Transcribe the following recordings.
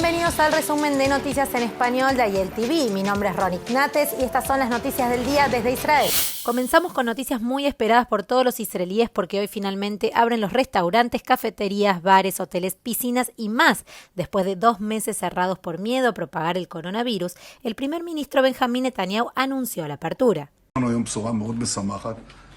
Bienvenidos al resumen de noticias en español de Ayel TV. Mi nombre es Ronit Nates y estas son las noticias del día desde Israel. Comenzamos con noticias muy esperadas por todos los israelíes porque hoy finalmente abren los restaurantes, cafeterías, bares, hoteles, piscinas y más. Después de 2 meses cerrados por miedo a propagar el coronavirus, el primer ministro Benjamín Netanyahu anunció la apertura.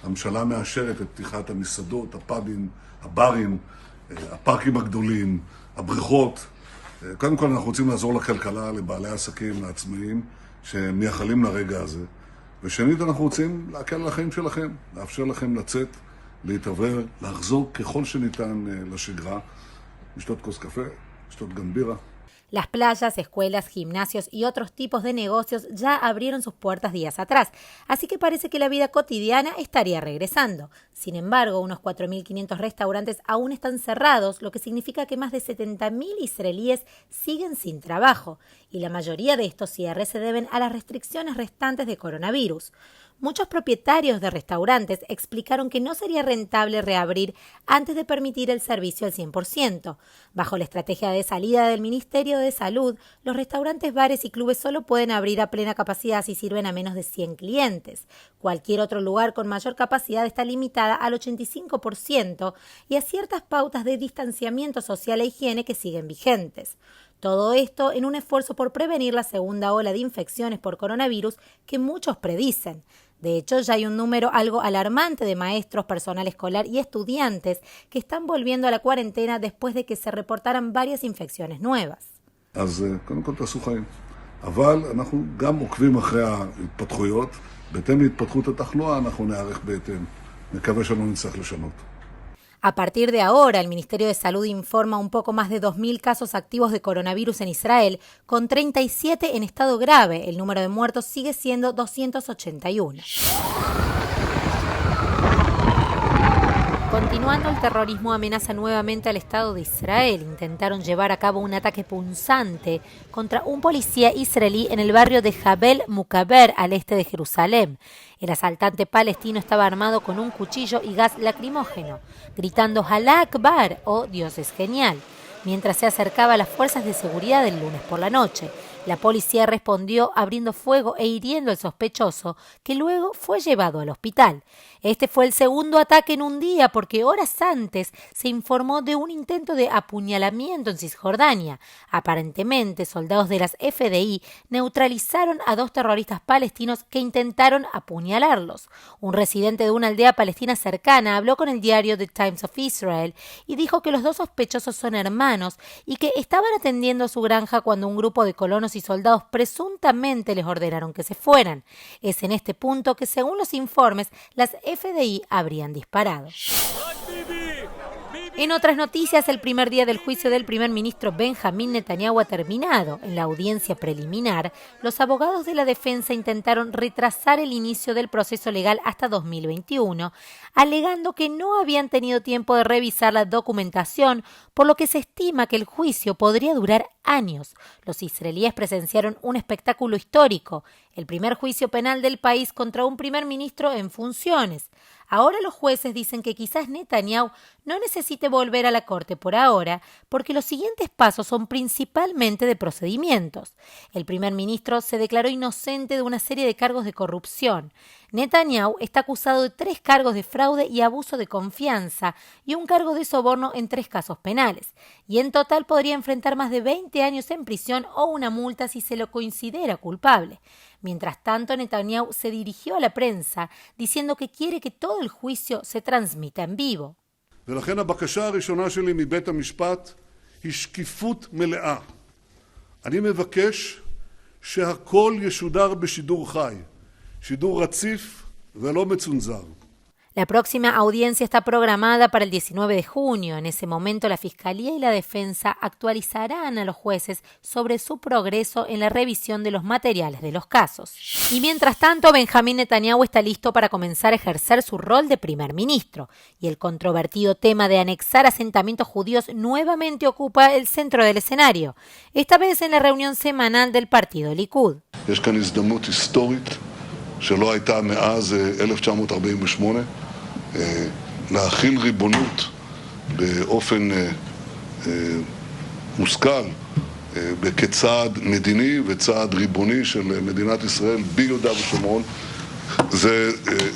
הממשלה מאשרת את פתיחת המסעדות, הפאבים, הברים, הפארקים הגדולים, הבריכות. קודם כל אנחנו רוצים לעזור לכלכלה, לבעלי העסקים, לעצמאים, שמייחלים לרגע הזה. ושנית אנחנו רוצים להקל על החיים שלכם, לאפשר לכם לצאת, להתעבר, לחזור ככל שניתן לשגרה, לשתות כוס קפה, לשתות גם בירה. Las playas, escuelas, gimnasios y otros tipos de negocios ya abrieron sus puertas días atrás, así que parece que la vida cotidiana estaría regresando. Sin embargo, unos 4.500 restaurantes aún están cerrados, lo que significa que más de 70.000 israelíes siguen sin trabajo, y la mayoría de estos cierres se deben a las restricciones restantes de coronavirus. Muchos propietarios de restaurantes explicaron que no sería rentable reabrir antes de permitir el servicio al 100%. Bajo la estrategia de salida del Ministerio de Salud, los restaurantes, bares y clubes solo pueden abrir a plena capacidad si sirven a menos de 100 clientes. Cualquier otro lugar con mayor capacidad está limitada al 85% y a ciertas pautas de distanciamiento social e higiene que siguen vigentes. Todo esto en un esfuerzo por prevenir la segunda ola de infecciones por coronavirus que muchos predicen. De hecho, ya hay un número algo alarmante de maestros, personal escolar y estudiantes que están volviendo a la cuarentena después de que se reportaran varias infecciones nuevas. אז קודם כל תעשו חיים. אבל אנחנו גם עוקבים אחרי ההתפתחויות. בהתאם להתפתחות התחלואה אנחנו נערך בהתאם. מקווה שלא נצטרך לשנות. A partir de ahora, el Ministerio de Salud informa un poco más de 2.000 casos activos de coronavirus en Israel, con 37 en estado grave. El número de muertos sigue siendo 281. Continuando, el terrorismo amenaza nuevamente al Estado de Israel. Intentaron llevar a cabo un ataque punzante contra un policía israelí en el barrio de Jabel Mukaber, al este de Jerusalén. El asaltante palestino estaba armado con un cuchillo y gas lacrimógeno, gritando Alá Akbar o Dios es genial, mientras se acercaba a las fuerzas de seguridad el lunes por la noche. La policía respondió abriendo fuego e hiriendo al sospechoso, que luego fue llevado al hospital. Este fue el segundo ataque en un día porque horas antes se informó de un intento de apuñalamiento en Cisjordania. Aparentemente, soldados de las FDI neutralizaron a 2 terroristas palestinos que intentaron apuñalarlos. Un residente de una aldea palestina cercana habló con el diario The Times of Israel y dijo que los 2 sospechosos son hermanos y que estaban atendiendo a su granja cuando un grupo de colonos y soldados presuntamente les ordenaron que se fueran. Es en este punto que, según los informes, las FDI habrían disparado. En otras noticias, el primer día del juicio del primer ministro Benjamín Netanyahu ha terminado. En la audiencia preliminar, los abogados de la defensa intentaron retrasar el inicio del proceso legal hasta 2021, alegando que no habían tenido tiempo de revisar la documentación, por lo que se estima que el juicio podría durar años. Los israelíes presenciaron un espectáculo histórico, el primer juicio penal del país contra un primer ministro en funciones. Ahora los jueces dicen que quizás Netanyahu no necesite volver a la corte por ahora, porque los siguientes pasos son principalmente de procedimientos. El primer ministro se declaró inocente de una serie de cargos de corrupción. Netanyahu está acusado de 3 cargos de fraude y abuso de confianza y un cargo de soborno en 3 casos penales. Y en total podría enfrentar más de 20 años en prisión o una multa si se lo considera culpable. Mientras tanto, Netanyahu se dirigió a la prensa diciendo que quiere que todo el juicio se transmita en vivo. ולכן הבקשה הראשונה שלי מבית המשפט היא שקיפות מלאה. אני מבקש שהכל ישודר בשידור חי, שידור רציף ולא מצונזר. La próxima audiencia está programada para el 19 de junio. En ese momento, la Fiscalía y la Defensa actualizarán a los jueces sobre su progreso en la revisión de los materiales de los casos. Y mientras tanto, Benjamín Netanyahu está listo para comenzar a ejercer su rol de primer ministro. Y el controvertido tema de anexar asentamientos judíos nuevamente ocupa el centro del escenario, esta vez en la reunión semanal del partido Likud. יש כאן הזדמנות היסטורית שלא הייתה מאז 1948, להחיל ריבונות באופן מושכל כצעד מדיני וצעד ריבוני של מדינת ישראל ביהודה ושומרון.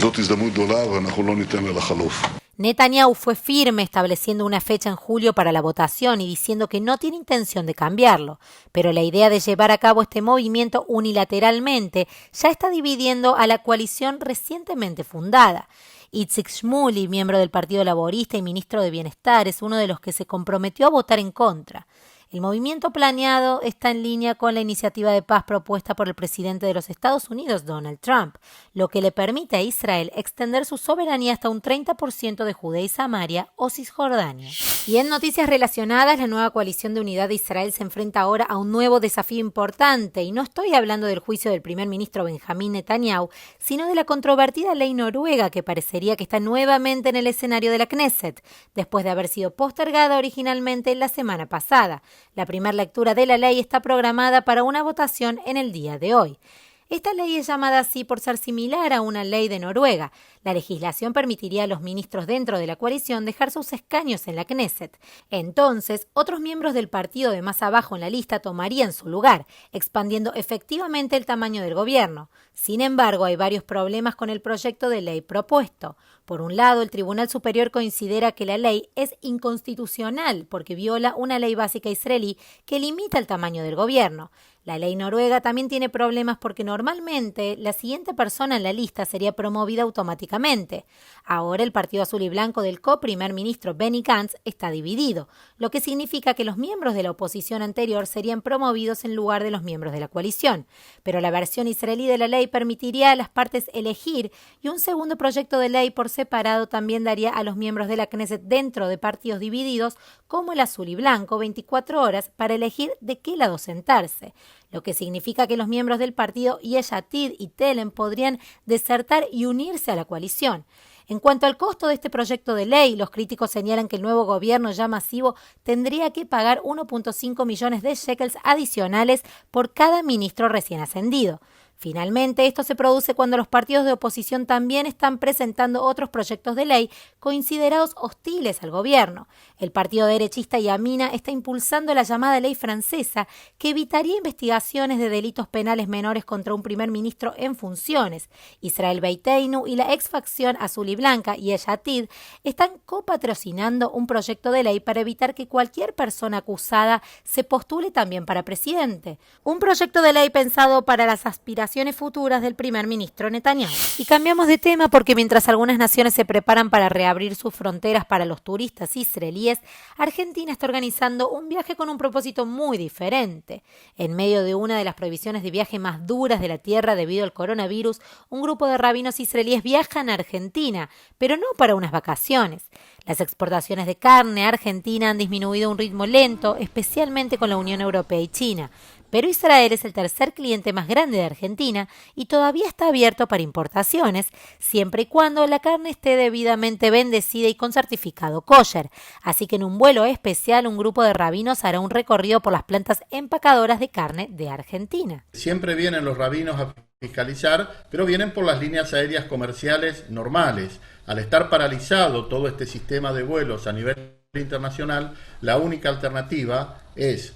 זאת הזדמנות גדולה ואנחנו לא ניתן לה לחלוף. Netanyahu fue firme estableciendo una fecha en julio para la votación y diciendo que no tiene intención de cambiarlo, pero la idea de llevar a cabo este movimiento unilateralmente ya está dividiendo a la coalición recientemente fundada. Itzik Shmuli, miembro del Partido Laborista y ministro de Bienestar, es uno de los que se comprometió a votar en contra. El movimiento planeado está en línea con la iniciativa de paz propuesta por el presidente de los Estados Unidos, Donald Trump, lo que le permite a Israel extender su soberanía hasta un 30% de Judea y Samaria o Cisjordania. Y en noticias relacionadas, la nueva coalición de unidad de Israel se enfrenta ahora a un nuevo desafío importante, y no estoy hablando del juicio del primer ministro Benjamín Netanyahu, sino de la controvertida ley noruega que parecería que está nuevamente en el escenario de la Knesset, después de haber sido postergada originalmente la semana pasada. La primera lectura de la ley está programada para una votación en el día de hoy. Esta ley es llamada así por ser similar a una ley de Noruega. La legislación permitiría a los ministros dentro de la coalición dejar sus escaños en la Knesset. Entonces, otros miembros del partido de más abajo en la lista tomarían su lugar, expandiendo efectivamente el tamaño del gobierno. Sin embargo, hay varios problemas con el proyecto de ley propuesto. Por un lado, el Tribunal Superior considera que la ley es inconstitucional porque viola una ley básica israelí que limita el tamaño del gobierno. La ley noruega también tiene problemas porque normalmente la siguiente persona en la lista sería promovida automáticamente. Ahora el Partido Azul y Blanco del co-primer ministro Benny Gantz está dividido, lo que significa que los miembros de la oposición anterior serían promovidos en lugar de los miembros de la coalición. Pero la versión israelí de la ley permitiría a las partes elegir, y un segundo proyecto de ley por separado también daría a los miembros de la Knesset dentro de partidos divididos como el Azul y Blanco 24 horas para elegir de qué lado sentarse, lo que significa que los miembros del partido Yesh Atid y Telem podrían desertar y unirse a la coalición. En cuanto al costo de este proyecto de ley, los críticos señalan que el nuevo gobierno ya masivo tendría que pagar 1.5 millones de shekels adicionales por cada ministro recién ascendido. Finalmente, esto se produce cuando los partidos de oposición también están presentando otros proyectos de ley considerados hostiles al gobierno. El partido derechista Yamina está impulsando la llamada ley francesa que evitaría investigaciones de delitos penales menores contra un primer ministro en funciones. Israel Beiteinu y la ex facción azul y blanca Yesh Atid están copatrocinando un proyecto de ley para evitar que cualquier persona acusada se postule también para presidente. Un proyecto de ley pensado para las aspiraciones futuras del primer ministro Netanyahu. Y cambiamos de tema porque mientras algunas naciones se preparan para reabrir sus fronteras para los turistas israelíes, Argentina está organizando un viaje con un propósito muy diferente. En medio de una de las prohibiciones de viaje más duras de la tierra debido al coronavirus, un grupo de rabinos israelíes viajan a Argentina, pero no para unas vacaciones. Las exportaciones de carne a Argentina han disminuido a un ritmo lento, especialmente con la Unión Europea y China. Pero Israel es el tercer cliente más grande de Argentina y todavía está abierto para importaciones, siempre y cuando la carne esté debidamente bendecida y con certificado kosher. Así que en un vuelo especial, un grupo de rabinos hará un recorrido por las plantas empacadoras de carne de Argentina. Siempre vienen los rabinos a fiscalizar, pero vienen por las líneas aéreas comerciales normales. Al estar paralizado todo este sistema de vuelos a nivel internacional, la única alternativa es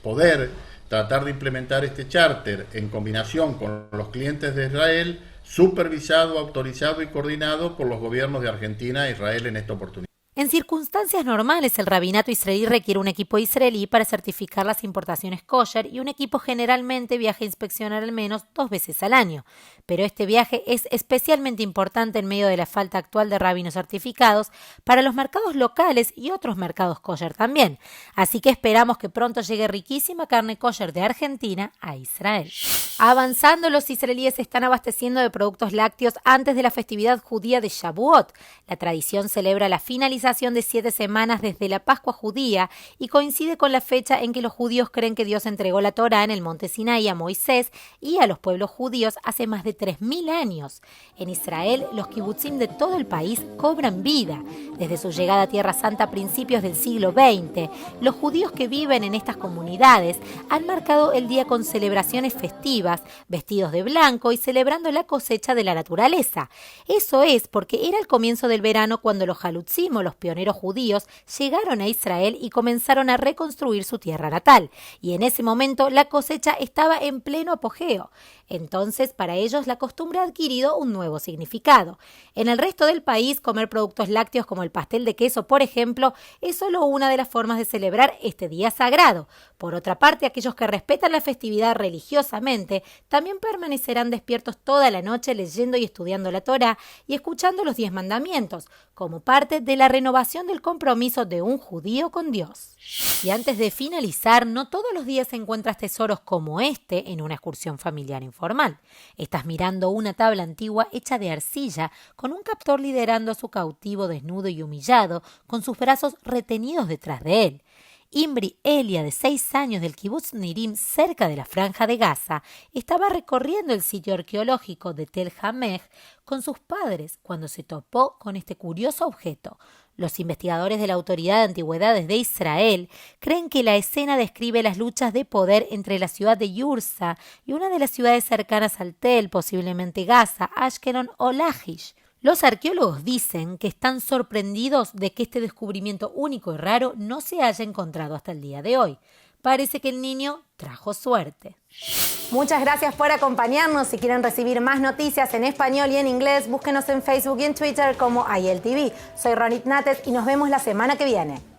poder tratar de implementar este charter en combinación con los clientes de Israel, supervisado, autorizado y coordinado por los gobiernos de Argentina e Israel en esta oportunidad. En circunstancias normales, el rabinato israelí requiere un equipo israelí para certificar las importaciones kosher y un equipo generalmente viaja a inspeccionar al menos 2 veces al año. Pero este viaje es especialmente importante en medio de la falta actual de rabinos certificados para los mercados locales y otros mercados kosher también. Así que esperamos que pronto llegue riquísima carne kosher de Argentina a Israel. Avanzando, los israelíes se están abasteciendo de productos lácteos antes de la festividad judía de Shavuot. La tradición celebra la finalización de 7 semanas desde la Pascua judía y coincide con la fecha en que los judíos creen que Dios entregó la Torá en el monte Sinaí a Moisés y a los pueblos judíos hace más de 3.000 años. En Israel, los kibutzim de todo el país cobran vida. Desde su llegada a Tierra Santa a principios del siglo XX, los judíos que viven en estas comunidades han marcado el día con celebraciones festivas, vestidos de blanco y celebrando la cosecha de la naturaleza. Eso es porque era el comienzo del verano cuando los halutzim o los los pioneros judíos llegaron a Israel y comenzaron a reconstruir su tierra natal. Y en ese momento la cosecha estaba en pleno apogeo. Entonces, para ellos la costumbre ha adquirido un nuevo significado. En el resto del país, comer productos lácteos como el pastel de queso, por ejemplo, es solo una de las formas de celebrar este día sagrado. Por otra parte, aquellos que respetan la festividad religiosamente también permanecerán despiertos toda la noche leyendo y estudiando la Torá y escuchando los 10 mandamientos, como parte de la renovación del compromiso de un judío con Dios. Y antes de finalizar, no todos los días encuentras tesoros como este en una excursión familiar informal. Estás mirando una tabla antigua hecha de arcilla, con un captor liderando a su cautivo desnudo y humillado, con sus brazos retenidos detrás de él. Imri Elia, de 6 años, del kibutz Nirim, cerca de la Franja de Gaza, estaba recorriendo el sitio arqueológico de Tel Hameh con sus padres cuando se topó con este curioso objeto. Los investigadores de la Autoridad de Antigüedades de Israel creen que la escena describe las luchas de poder entre la ciudad de Yursa y una de las ciudades cercanas al Tel, posiblemente Gaza, Ashkelon o Lachish. Los arqueólogos dicen que están sorprendidos de que este descubrimiento único y raro no se haya encontrado hasta el día de hoy. Parece que el niño trajo suerte. Muchas gracias por acompañarnos. Si quieren recibir más noticias en español y en inglés, búsquenos en Facebook y en Twitter como IEL TV. Soy Ronit Nates y nos vemos la semana que viene.